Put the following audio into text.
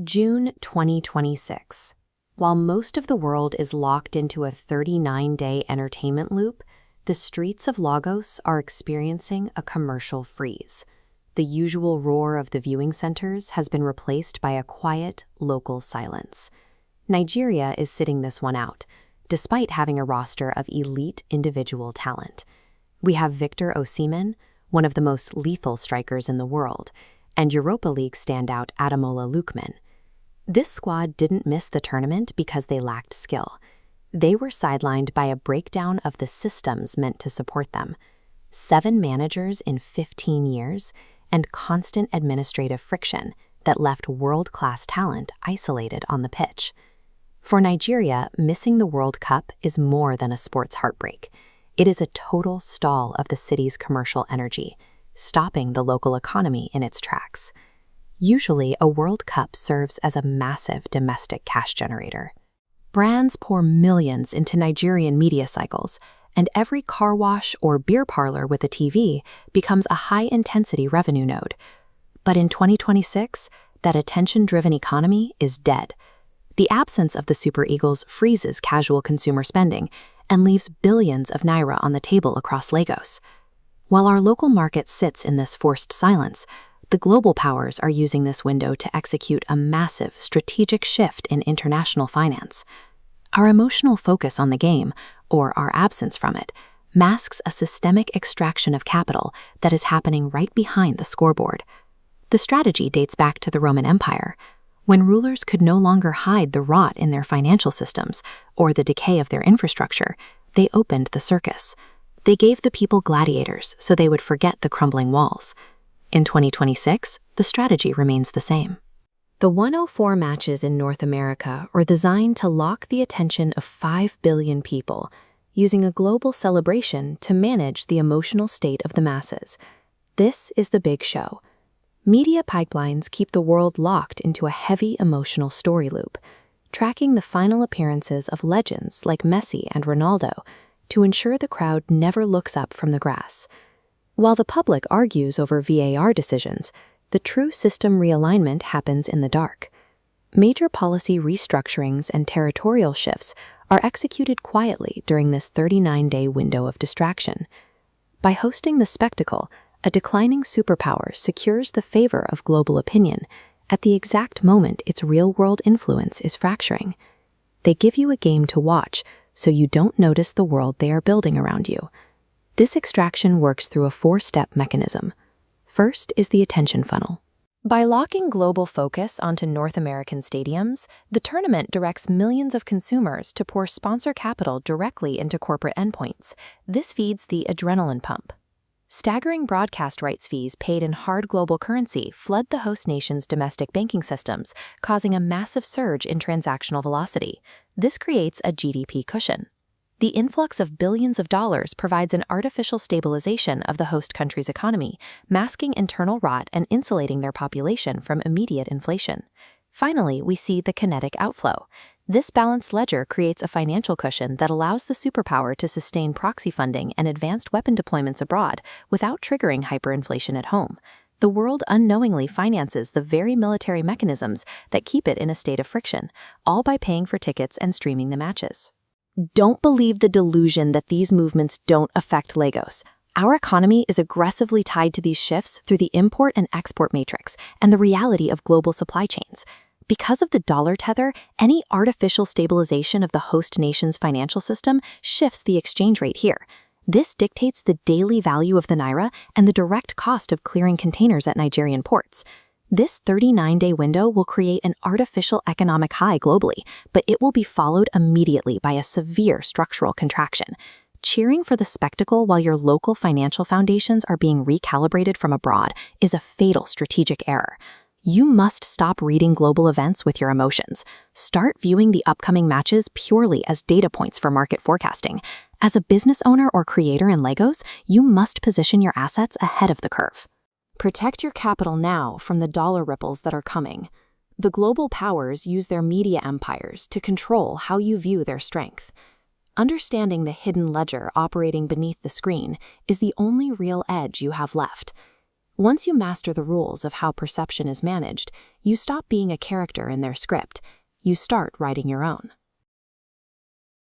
June 2026. While most of the world is locked into a 39-day entertainment loop, the streets of Lagos are experiencing a commercial freeze. The usual roar of the viewing centers has been replaced by a quiet, local silence. Nigeria is sitting this one out, despite having a roster of elite individual talent. We have Victor Osimhen, one of the most lethal strikers in the world, and Europa League standout Ademola Lookman. This squad didn't miss the tournament because they lacked skill. They were sidelined by a breakdown of the systems meant to support them. 7 managers in 15 years, and constant administrative friction that left world-class talent isolated on the pitch. For Nigeria, missing the World Cup is more than a sports heartbreak. It is a total stall of the city's commercial energy, stopping the local economy in its tracks. Usually, a World Cup serves as a massive domestic cash generator. Brands pour millions into Nigerian media cycles, and every car wash or beer parlor with a TV becomes a high-intensity revenue node. But in 2026, that attention-driven economy is dead. The absence of the Super Eagles freezes casual consumer spending and leaves billions of naira on the table across Lagos. While our local market sits in this forced silence, the global powers are using this window to execute a massive strategic shift in international finance. Our emotional focus on the game, or our absence from it, masks a systemic extraction of capital that is happening right behind the scoreboard. The strategy dates back to the Roman Empire, when rulers could no longer hide the rot in their financial systems or the decay of their infrastructure. They opened the circus. They gave the people gladiators so they would forget the crumbling walls. In 2026, the strategy remains the same. The 104 matches in North America are designed to lock the attention of 5 billion people, using a global celebration to manage the emotional state of the masses. This is the big show. Media pipelines keep the world locked into a heavy emotional story loop, tracking the final appearances of legends like Messi and Ronaldo to ensure the crowd never looks up from the grass. While the public argues over VAR decisions, the true system realignment happens in the dark. Major policy restructurings and territorial shifts are executed quietly during this 39-day window of distraction. By hosting the spectacle, a declining superpower secures the favor of global opinion at the exact moment its real-world influence is fracturing. They give you a game to watch so you don't notice the world they are building around you. This extraction works through a 4-step mechanism. First is the attention funnel. By locking global focus onto North American stadiums, the tournament directs millions of consumers to pour sponsor capital directly into corporate endpoints. This feeds the adrenaline pump. Staggering broadcast rights fees paid in hard global currency flood the host nation's domestic banking systems, causing a massive surge in transactional velocity. This creates a GDP cushion. The influx of billions of dollars provides an artificial stabilization of the host country's economy, masking internal rot and insulating their population from immediate inflation. Finally, we see the kinetic outflow. This balanced ledger creates a financial cushion that allows the superpower to sustain proxy funding and advanced weapon deployments abroad without triggering hyperinflation at home. The world unknowingly finances the very military mechanisms that keep it in a state of friction, all by paying for tickets and streaming the matches. Don't believe the delusion that these movements don't affect Lagos. Our economy is aggressively tied to these shifts through the import and export matrix and the reality of global supply chains. Because of the dollar tether, any artificial stabilization of the host nation's financial system shifts the exchange rate here. This dictates the daily value of the naira and the direct cost of clearing containers at Nigerian ports. This 39-day window will create an artificial economic high globally, but it will be followed immediately by a severe structural contraction. Cheering for the spectacle while your local financial foundations are being recalibrated from abroad is a fatal strategic error. You must stop reading global events with your emotions. Start viewing the upcoming matches purely as data points for market forecasting. As a business owner or creator in Lagos, you must position your assets ahead of the curve. Protect your capital now from the dollar ripples that are coming. The global powers use their media empires to control how you view their strength. Understanding the hidden ledger operating beneath the screen is the only real edge you have left. Once you master the rules of how perception is managed, you stop being a character in their script. You start writing your own.